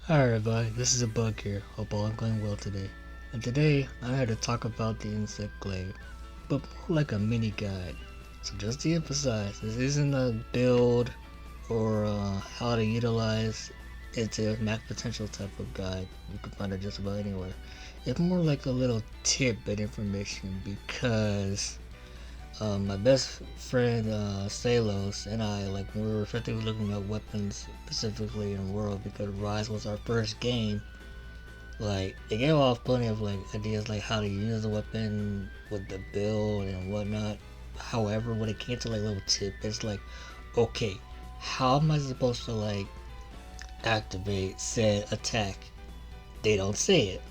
Hi everybody, this is a bug here. Hope all is going well today. And today I'm here to talk about the insect glave, but more like a mini guide. So just to emphasize, this isn't a build or how to utilize its max potential type of guide. You can find it just about anywhere. It's more like a little tidbit information because my best friend Salos and I, like when we were effectively looking at weapons specifically in World because Rise was our first game, like it gave off plenty of like ideas like how to use the weapon with the build and whatnot. However, when it came to like little tidbits, like okay, how am I supposed to like activate said attack? They don't say it.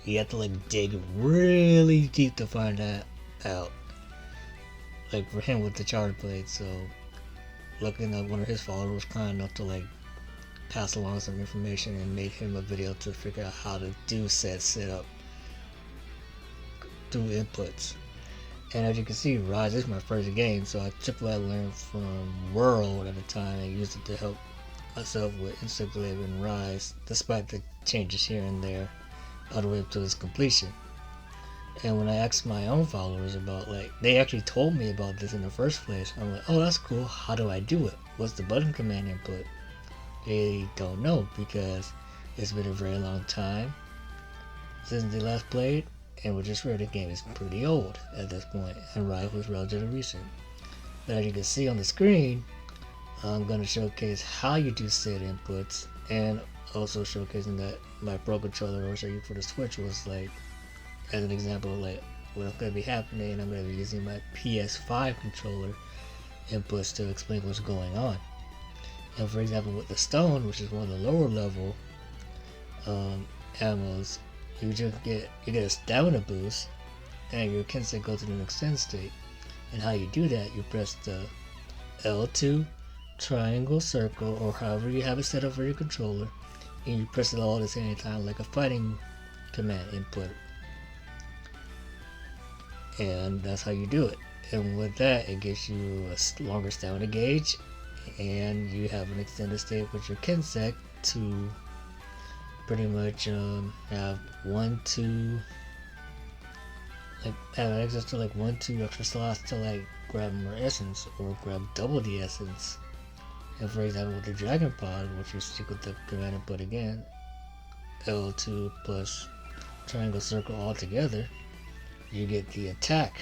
You have to like dig really deep to find that out. Like for him with the charge blade, so looking at one of his followers was kind enough to like pass along some information and made him a video to figure out how to do said setup through inputs. And as you can see, Rise is my first game, so I took what I learned from World at the time and used it to help myself with Instaglaive and Rise, despite the changes here and there, all the way up to its completion. And when I asked my own followers about, like, they actually told me about this in the first place. I'm like, oh, that's cool. How do I do it? What's the button command input? They don't know because it's been a very long time since they last played, and we're just the game is pretty old at this point, and Riot was relatively recent. But as you can see on the screen, I'm going to showcase how you do said inputs, and also showcasing that my Pro controller, which I used for the Switch, was like, as an example, like what's going to be happening. I'm going to be using my PS5 controller inputs to explain what's going on. And for example, with the stone, which is one of the lower level ammos, you get a stamina boost, and your Kensei goes to an extend state. And how you do that, you press the L2, triangle, circle, or however you have it set up for your controller, and you press it all at the same time like a fighting command input. And that's how you do it. And with that, it gives you a longer stamina gauge, and you have an extended state with your Kensei to pretty much have have access to like 1-2 extra slots to like grab more essence or grab double the essence. And for example, with the Dragon Pod, which you stick with the command input again, L2 plus triangle circle all together, you get the attack.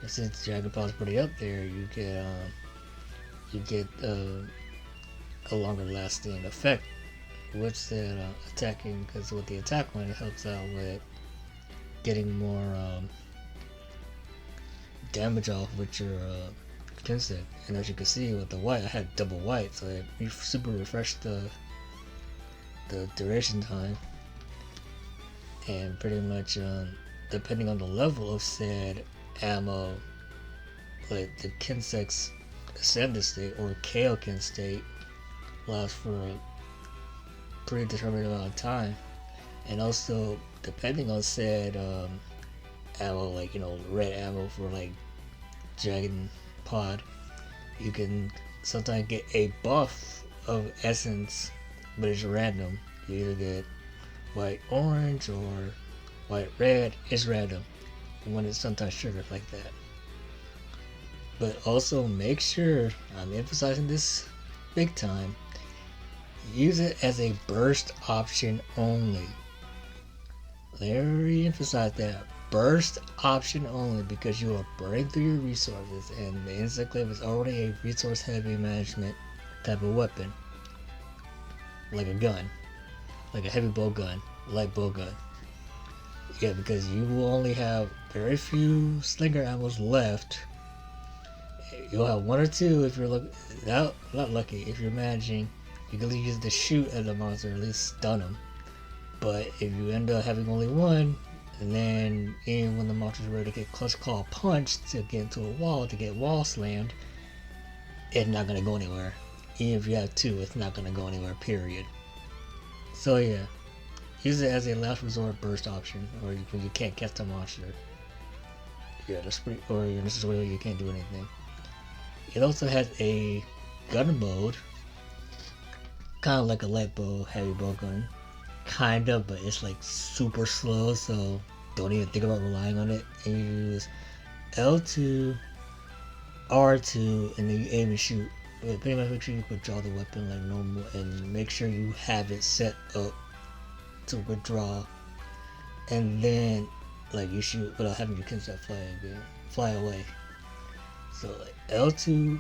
And since Dragon Pod is pretty up there, you get a longer lasting effect with that attacking, because with the attack one, it helps out with getting more damage off with your Kensei. And as you can see with the white, I had double white, so it super refreshed the duration time. And pretty much depending on the level of said ammo, like the Kensei's ascended state or Kaioken state lasts for a predetermined amount of time. And also depending on said ammo, like red ammo for like Dragon Pod, you can sometimes get a buff of essence, but it's random. You either get white orange or white red. It's random when it's sometimes triggered like that. But also make sure, I'm emphasizing this big time, use it as a burst option only. Very emphasize that, burst option only, because you are burning through your resources, and the insect glaive is already a resource heavy management type of weapon, like a gun, like a heavy bow gun, light bow gun. Yeah, because you will only have very few slinger ammos left. You'll have one or two if you're not lucky. If you're managing, you can use the shoot at the monster, at least stun them. But if you end up having only one, and then even when the monster's ready to get clutch call punch to get into a wall, to get wall slammed, it's not going to go anywhere. Even if you have two, it's not going to go anywhere, period. So yeah, use it as a last resort burst option, or when you can't catch the monster. Yeah, or in this way you can't do anything. It also has a gun mode kind of like a light bow, heavy bow gun, kind of, but it's like super slow. So don't even think about relying on it. And you use L2, R2, and then you aim and shoot. But pretty much make sure you withdraw the weapon like normal, and make sure you have it set up to withdraw, and then like you shoot without having your kinset fly away. So like L2,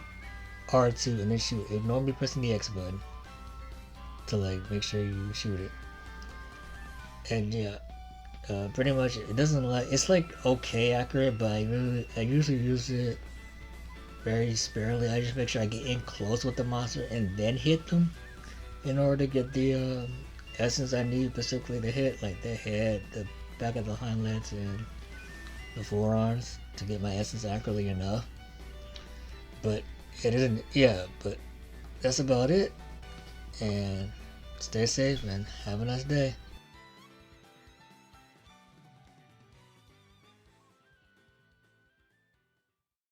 R2, and then shoot. Ignore me pressing the X button to like make sure you shoot it. And yeah, pretty much it doesn't like, it's like okay accurate, but I usually use it very sparingly. I just make sure I get in close with the monster and then hit them in order to get the essence I need, specifically the hit, like the head, the back of the hind legs, and the forearms, to get my essence accurately enough. But it isn't, yeah, but that's about it. And stay safe and have a nice day.